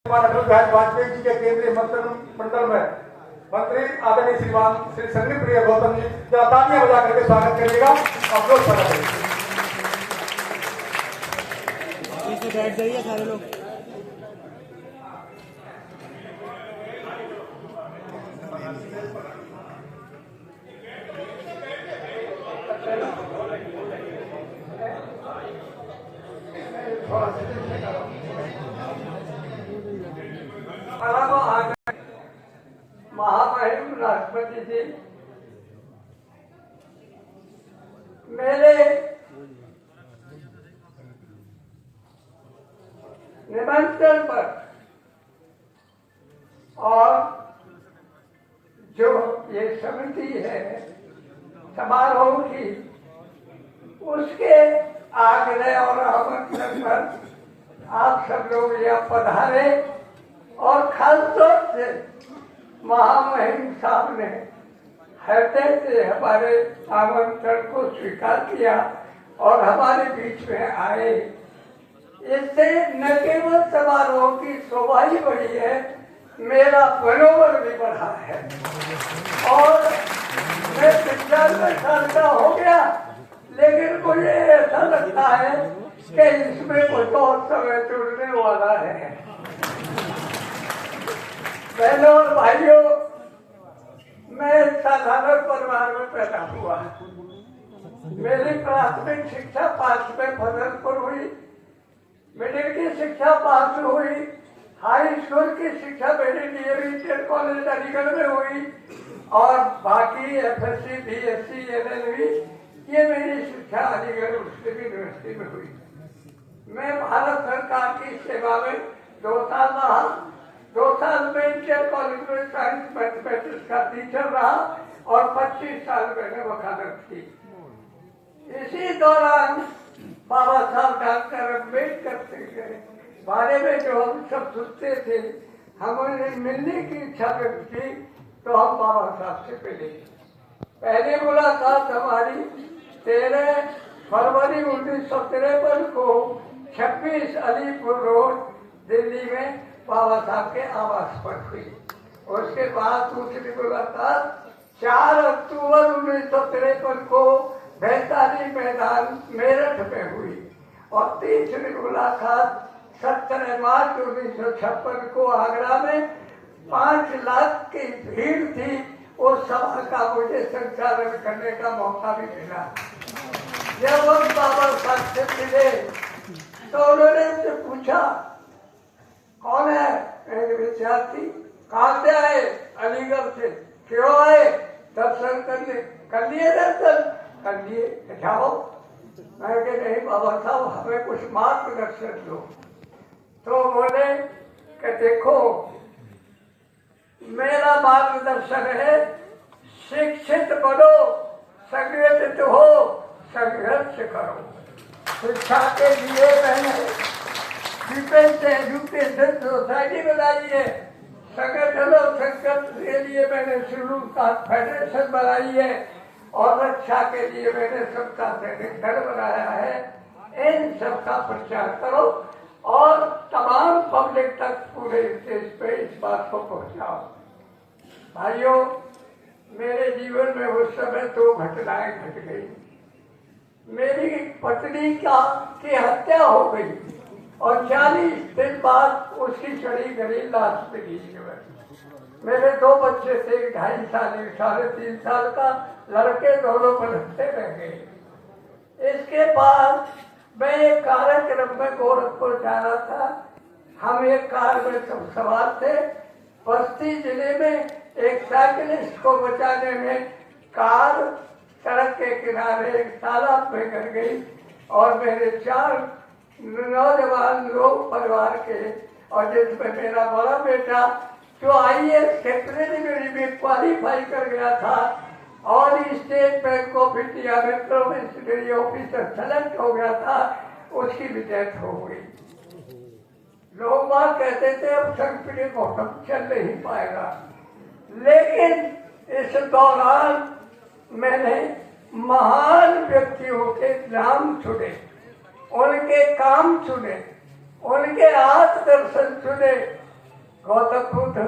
अटल बिहारी वाजपेयी जी के केंद्रीय मंत्रिमंडल में मंत्री आदरणीय श्रीमान श्री संदीप प्रिय गौतम जी जरा तालियां बजा करके स्वागत करिएगा। अफरोज पड़ा बैठ जाइए सारे लोग। महामहिम राष्ट्रपति जी, मेरे निमंत्रण पर और जो ये समिति है समारोह की, उसके आग्रह और आमंत्रण पर आप सब लोग यहाँ पधारे और खासतौर से महामहिम साहब ने हृदय से हमारे आमंत्रण को स्वीकार किया और हमारे बीच में आए। इससे न केवल समारोह की शोभा ही बढ़ी है, मेरा मनोबल भी बढ़ा है। और मैं 95 साल का हो गया, लेकिन मुझे ऐसा लगता है कि इसमें कुछ और समय जुड़ने वाला है। बहनों और भाइयों, मैं साधारण परिवार में पैदा हुआ। मेरी प्राथमिक शिक्षा पास में फजलपुर हुई, मिडिल की शिक्षा पास हुई, हाई स्कूल की शिक्षा मेरी डीएवी कॉलेज अलीगढ़ में हुई और बाकी एफएससी, बीएससी, एलएलबी ये मेरी शिक्षा अलीगढ़ मुस्लिम यूनिवर्सिटी में हुई। मैं भारत सरकार की सेवा में 2 साल रहा। 2 साल में इंटर कॉलेज में साइंस मैथमेटिक्स का टीचर रहा और 25 साल मैंने वकालत की। इसी दौरान बाबा साहब डॉक्टर अम्बेडकर के बारे में जो हम सब सुनते थे, हमें मिलने की इच्छा व्यक्त की तो हम बाबा साहब से मिले। पहली मुलाकात हमारी 13 फरवरी 1953 को 26 अलीपुर रोड दिल्ली में बाबा साहब के आवास पर हुई। उसके बाद दूसरी मुलाकात 4 अक्टूबर 1953 को वैशाली मैदान मेरठ में हुई और तीसरी मुलाकात 17 मार्च 1956 को आगरा में 5 लाख की भीड़ थी। उस सभा का मुझे संचालन करने का मौका भी मिला। जब हम बाबा साहब से मिले तो उन्होंने मुझसे पूछा, कौन है? एक विद्यार्थी। कहाँ से आए? अलीगढ़ से। क्यों आए? दर्शन करने। कर लिए दर्शन? कर लिए। जाओ। मैं कह नहीं बाबा साहब, हमें कुछ मार्गदर्शन दो। तो बोले कि देखो, मेरा मार्गदर्शन है शिक्षित बनो, संगठित हो, संघर्ष करो। शिक्षा के लिए मैंने डिफेंस एजुकेशन सोसाइटी बनाई है। संगठन और संघर्ष के लिए मैंने शुरू का फेडरेशन बनाई है और रक्षा के लिए मैंने सबका सैनिक दल बनाया है। इन सबका प्रचार करो और तमाम पब्लिक तक पूरे देश पे इस बात को पहुंचाओ। भाइयों, मेरे जीवन में उस समय 2 घटनाएं घट गई। मेरी पत्नी की हत्या हो गई और 40 दिन बाद उसकी चढ़ी गई लाश मिली। मेरे 2 बच्चे थे, 2.5 साल, 3.5 साल का, लड़के दोनों बलते रह गए। इसके बाद मैं एक कार्यक्रम में गोरखपुर जाना था। हम एक कार में सब सवार थे। बस्ती जिले में एक साइकिलिस्ट को बचाने में कार सड़क के किनारे एक तालाब में गिर गई और मेरे 4 नौजवान लोग परिवार के, और जिसमें मेरा बड़ा बेटा जो IAS सेक्रेटरी में क्वालिफाई कर गया था और स्टेट बैंक ऑफ इंडिया में प्रोविंशियल ऑफिसर सेलेक्ट हो गया था, उसकी भी डेथ हो गई। लोग वहां कहते थे अब संगठन गौतम चल नहीं पाएगा, लेकिन इस दौरान मैंने महान व्यक्तियों के नाम चुने, उनके काम चुने, उनके आत्मदर्शन चुने गौतम बुद्ध,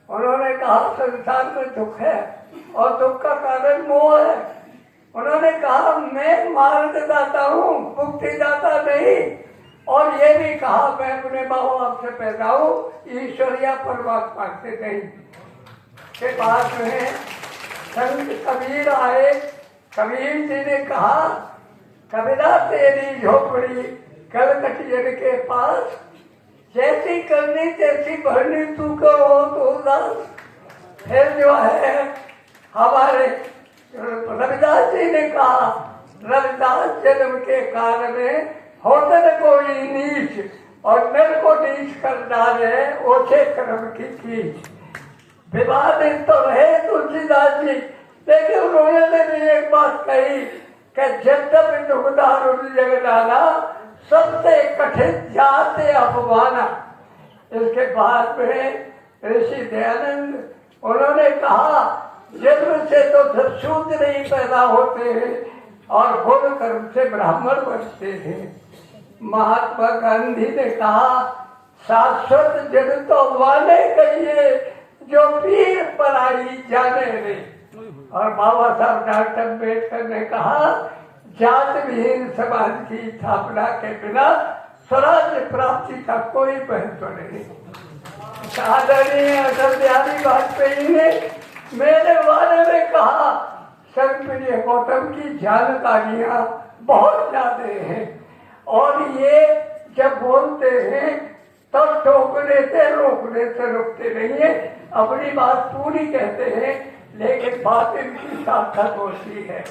उन्होंने कहा संसार में दुख है और दुख का कारण मोह है। उन्होंने कहा मैं मार्गदाता हूँ, मुक्तिदाता नहीं। और ये भी कहा मैं अपने माँ बाप से पैदा हूँ, ईश्वर या परमात्मा से नहीं। के बाद में संत कबीर आए। कबीर जी ने कहा कबीरा तेरी झोपड़ी कलकतियन के पास, जैसी करनी तैसी भरनी तू कहो तो उदास। फिर जो है हमारे रविदास जी ने कहा रविदास जन्म के काल में होते न कोई नीच और नर को नीच कर डाले ओछे कर्म की कीच। विवादित तो रहे तुलसीदास जी, लेकिन उन्होंने भी एक बात कही कि जब तक दुखदार जग डाला सबसे कठिन जाते अपमाना। इसके बाद में ऋषि दयानंद उन्होंने कहा जन्म से तो सब शूद्र ही पैदा होते हैं और गुण कर्म से ब्राह्मण बनते हैं। महात्मा गांधी ने कहा शाश्वत जन तो वाले कहिए जो पीर पराई जाने रे। और बाबा साहब डॉक्टर अम्बेडकर ने कहा जात विहीन समाज की स्थापना के बिना स्वराज्य प्राप्ति का कोई महत्व नहीं। आदरणीय अटल बिहारी वाजपेयी ने मेरे बारे में कहा संतप्रिय गौतम की जानकारियां बहुत ज्यादा हैं और ये जब बोलते हैं तब टोकने से रोकने से रुकते नहीं है, अपनी बात पूरी कहते हैं लेकिन बात इनकी सार्थक होती है।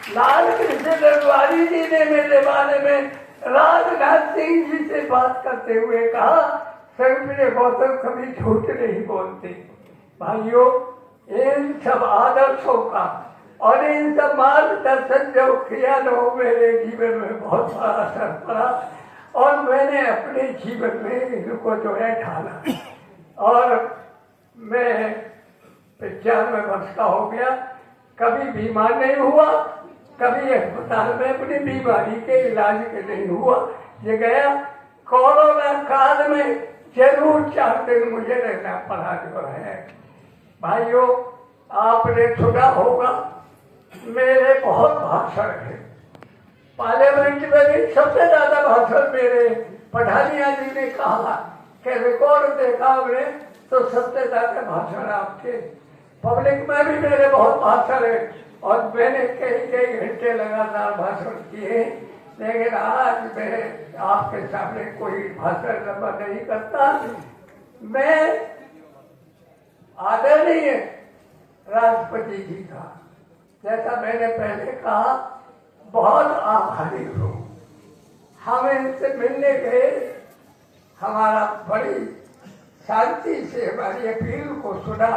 लाल कृष्ण अडवाणी जी ने मेरे बारे में राजनाथ सिंह जी से बात करते हुए कहा संतप्रिय गौतम कभी झूठ नहीं बोलते। भाइयों, इन सब आदर्शों का और इन सब मार्गदर्शन जो किया हो मेरे जीवन में बहुत बड़ा असर पड़ा और मैंने अपने जीवन में इनको जो है ढाला। और मैं 95 वर्ष का हो गया, कभी बीमार नहीं हुआ, कभी अस्पताल में अपनी बीमारी के इलाज के नहीं हुआ। ये गया कोरोना काल में जरूर 4 दिन मुझे रहना पड़ा जो है। भाइयों, आपने सुना होगा मेरे बहुत भाषण है, पार्लियामेंट में भी सबसे ज्यादा भाषण मेरे। पठानिया जी ने कहा कि रिकॉर्ड देखा हमने तो सबसे ज्यादा भाषण आपके। पब्लिक में भी मेरे बहुत भाषण है और मैंने कई घंटे लगातार भाषण किए, लेकिन आज मैं आपके सामने कोई भाषण लंबा नहीं करता। मैं आदरणीय राष्ट्रपति जी का, जैसा मैंने पहले कहा, बहुत आभारी हूँ। हम इनसे मिलने गए, हमारा बड़ी शांति से हमारी अपील को सुना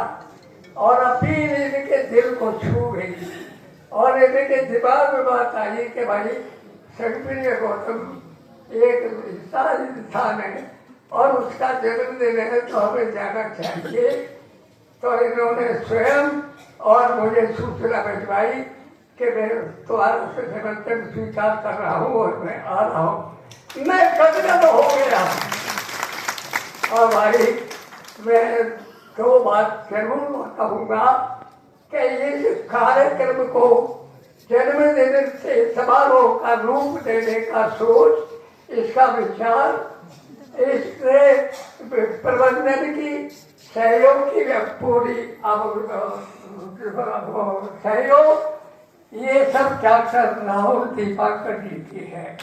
और अपील इनके दिल को छू गई और इनके दिमाग में बात आई कि भाई संतप्रिय गौतम एक इंसान है और उसका जन्मदिन है तो हमें जाना चाहिए। तो इन्होंने स्वयं और मुझे सूचना भिजवाई कि मैं तुम्हारा से निमंत्रण स्वीकार कर रहा हूँ और मैं आ रहा हूँ। मैं गदगद हो गया। और भाई मैं 2 बात जरूर कहूँगा कि इस कार्यक्रम को जन्मदिन से समारोह का रूप देने का सोच, इसका विचार, इससे प्रबंधन की सहयोग की पूरी सहयोग, ये सब डॉक्टर राहुल दीपाकर जी की है।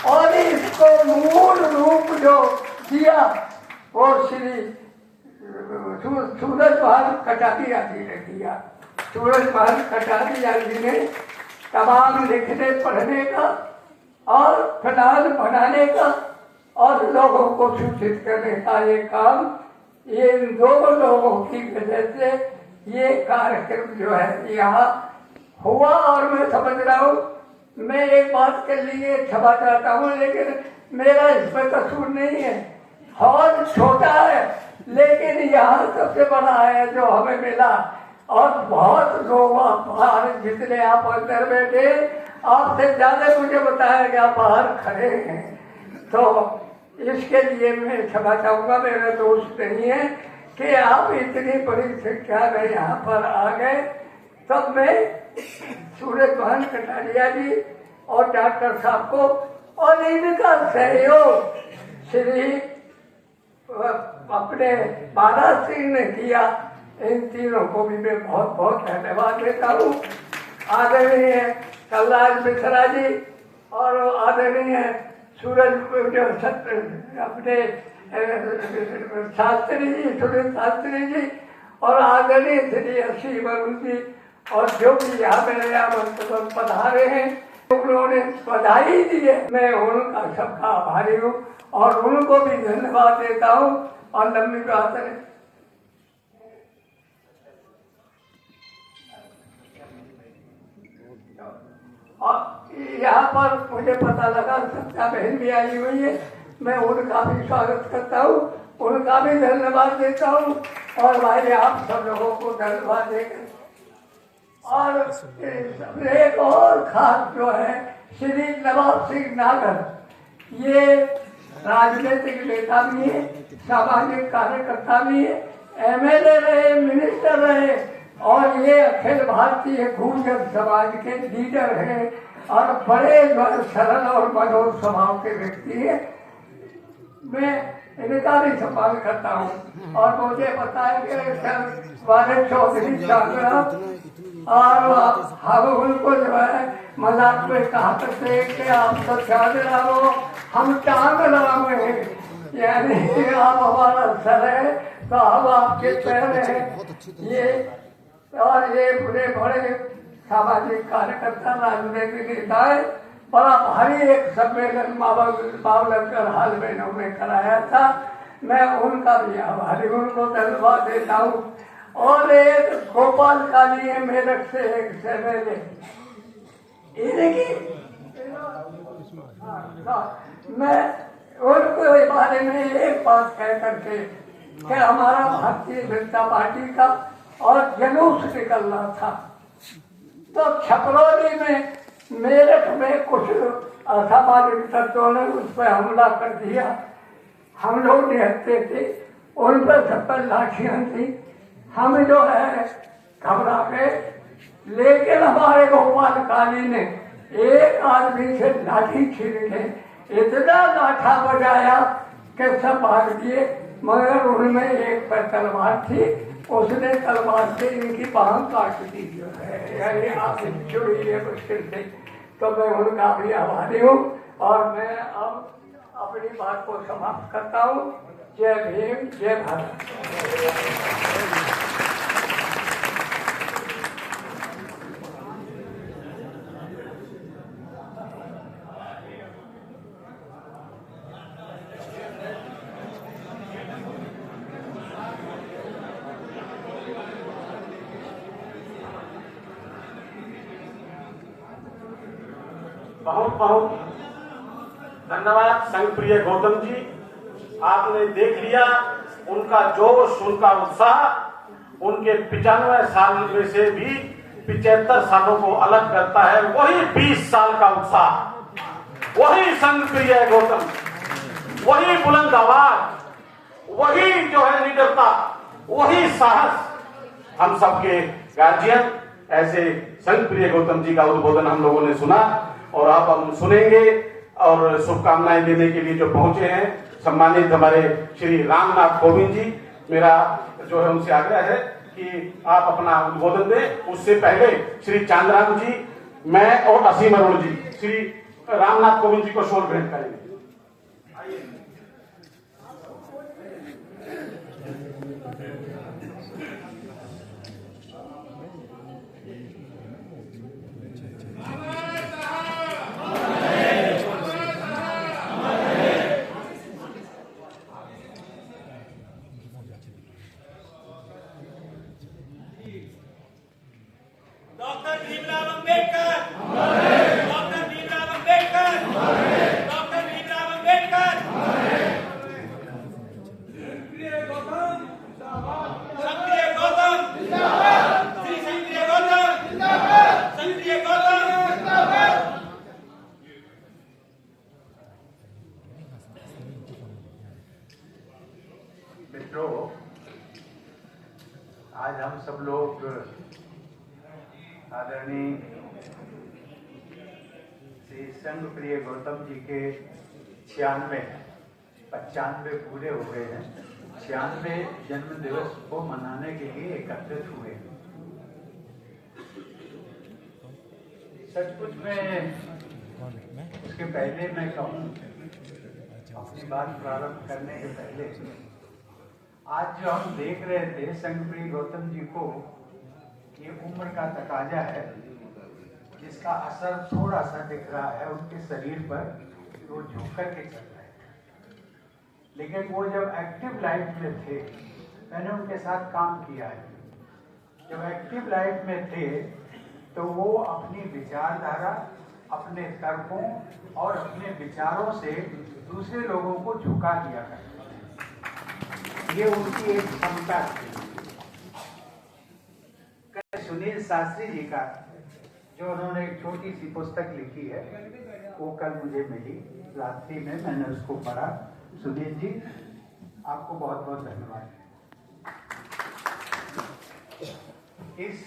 और इसको मूल रूप जो दिया वो श्री सूरजभान कटारिया जी ने दिया। सूरजभान कटारिया जी ने तमाम लिखने पढ़ने का और प्लान बनाने का और लोगों को सूचित करने का ये काम, ये इन 2 लोगों की वजह से ये कार्यक्रम जो है यहाँ हुआ। और मैं समझ रहा हूँ, मैं एक बात के लिए क्षमा चाहता हूँ, लेकिन मेरा इसमें कसूर नहीं है। हॉल छोटा है लेकिन यहाँ सबसे बड़ा है जो हमें मिला और बहुत लोग बाहर, जितने आप अंदर बैठे, आपसे ज्यादा मुझे बताया कि आप बाहर खड़े हैं। तो इसके लिए मैं क्षमा चाहूंगा, मेरा दोस्त नहीं है कि आप इतनी बड़ी संख्या में यहाँ पर आ गए। तब मैं सूरज मोहन कटारिया जी और डॉक्टर साहब को और इनका सहयोग श्री अपने बाला सिंह ने किया, इन तीनों को भी मैं बहुत बहुत धन्यवाद देता हूँ। आदरणीय कलराज मिश्रा जी और आदरणीय सूरज अपने शास्त्री जी, सुरेश शास्त्री जी और आदरणीय श्री असीम अरुण जी और जो भी यहाँ मेरे आमंत्रण पधारे हैं उन्होंने बधाई दी है, मैं उनका सबका आभारी हूँ और उनको भी धन्यवाद देता हूँ। और लंबी बात है, और यहाँ पर मुझे पता लगा सत्या बहन भी आई हुई है, मैं उनका भी स्वागत करता हूँ, उनका भी धन्यवाद देता हूँ और भाई आप सब लोगों को धन्यवाद देकर और एक और खास जो है श्री नवाब सिंह नागर, ये राजनीतिक नेता भी है, सामाजिक कार्यकर्ता भी है, एमएलए रहे, मिनिस्टर रहे और ये अखिल भारतीय गुर्जर समाज के लीडर हैं और बड़े सरल और मधुर स्वभाव के व्यक्ति है। मैं इनका भी सम्मान करता हूँ और मुझे पता है कि वाले चौधरी साहब और हम उनको जो है मजाक में कहा करते हैं कि आप तो चांद रामो हम चांद राम हैं, यानी आप हमारा सर है तो हम आपके पैर हैं। ये और ये बड़े बड़े सामाजिक कार्यकर्ता राजनीतिक नेता है। बड़ा भारी एक सम्मेलन मावलकर हाल में उन्होंने कराया था, मैं उनका भी आभारी, उनको धन्यवाद देता हूँ। और एक गोपाल काली है मेरठ से एक एमएलए, मैं उनके बारे में एक बात कह करके कि हमारा भारतीय जनता पार्टी का और जुलूस निकलना था तो छपरौली में मेरठ में कुछ असामाजिक तत्वों ने उस पर हमला कर दिया। हम लोग निहत्ते थे, उन पर सब पर लाठियां थी, हम जो है घबरा गए, लेकिन हमारे गोपाल काली ने एक आदमी से लाठी छीन के इतना लाठा बजाया कि सब भाग दिए, मगर उनमें एक पर तलवार थी, उसने तलवार से इनकी बाह काट दी जो है, यानी आप जुड़ी है मुश्किल से। तो मैं उनका भी आभारी हूँ और मैं अब अपनी बात को समाप्त करता हूँ। जय भीम, जय भारत। बहुत बहुत धन्यवाद संघप्रिय गौतम जी, आपने देख लिया उनका जोश, उनका उत्साह उनके 95 साल में से भी 75 सालों को अलग करता है। वही 20 साल का उत्साह, वही संघप्रिय गौतम, वही बुलंद आवाज, वही जो है निडरता, वही साहस। हम सबके गार्जियन ऐसे संघप्रिय गौतम जी का उद्बोधन हम लोगों ने सुना और आप हम सुनेंगे और शुभकामनाएं देने के लिए जो पहुंचे हैं सम्मानित हमारे श्री रामनाथ कोविंद जी, मेरा जो है उनसे आग्रह है कि आप अपना उद्बोधन दें। उससे पहले श्री चांद्राम जी, मैं और असीम अरुण जी श्री रामनाथ कोविंद जी को शोल भेंट करेंगे। Doctor Bhimrao Ambedkar, doctor Bhimrao Ambedkar, doctor Bhimrao Ambedkar. मित्रों, आज हम सब लोग आदरणीय श्री संघ प्रिय गौतम जी के 95 पूरे हो गए हैं। 96 जन्म दिवस को मनाने के लिए एकत्रित हुए। सचमुच में उसके पहले मैं कहूँ, अपनी बात प्रारंभ करने के पहले, आज जो हम देख रहे थे संघ प्रिय गौतम जी को, ये उम्र का तकाजा है जिसका असर थोड़ा सा दिख रहा है उनके शरीर पर, वो झुक कर के चल रहे हैं। लेकिन वो जब एक्टिव लाइफ में थे, मैंने उनके साथ काम किया है, जब एक्टिव लाइफ में थे तो वो अपनी विचारधारा, अपने तर्कों और अपने विचारों से दूसरे लोगों को झुका दिया करते। ये उनकी एक क्षमता थी। सुनील शास्त्री जी का जो उन्होंने एक छोटी सी पुस्तक लिखी है, वो कल मुझे मिली रात्रि में, मैंने उसको पढ़ा। सुनील जी, आपको बहुत बहुत धन्यवाद। इस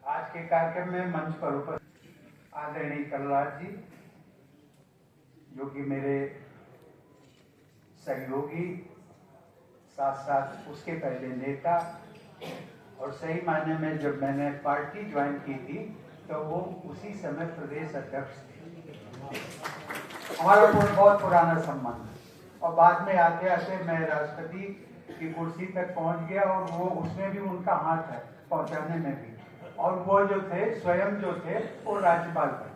आज के कार्यक्रम में मंच पर उपस्थित आदरणीय कलराज जी, जो कि मेरे सहयोगी, साथ साथ उसके पहले नेता, और सही मायने में जब मैंने पार्टी ज्वाइन की थी तो वो उसी समय प्रदेश अध्यक्ष थे। हमारा बहुत पुराना संबंध, और बाद में आते आते मैं राष्ट्रपति की कुर्सी तक पहुंच गया, और वो उसमें भी उनका हाथ है पहुंचाने में भी, और वो जो थे स्वयं जो थे वो राज्यपाल थे।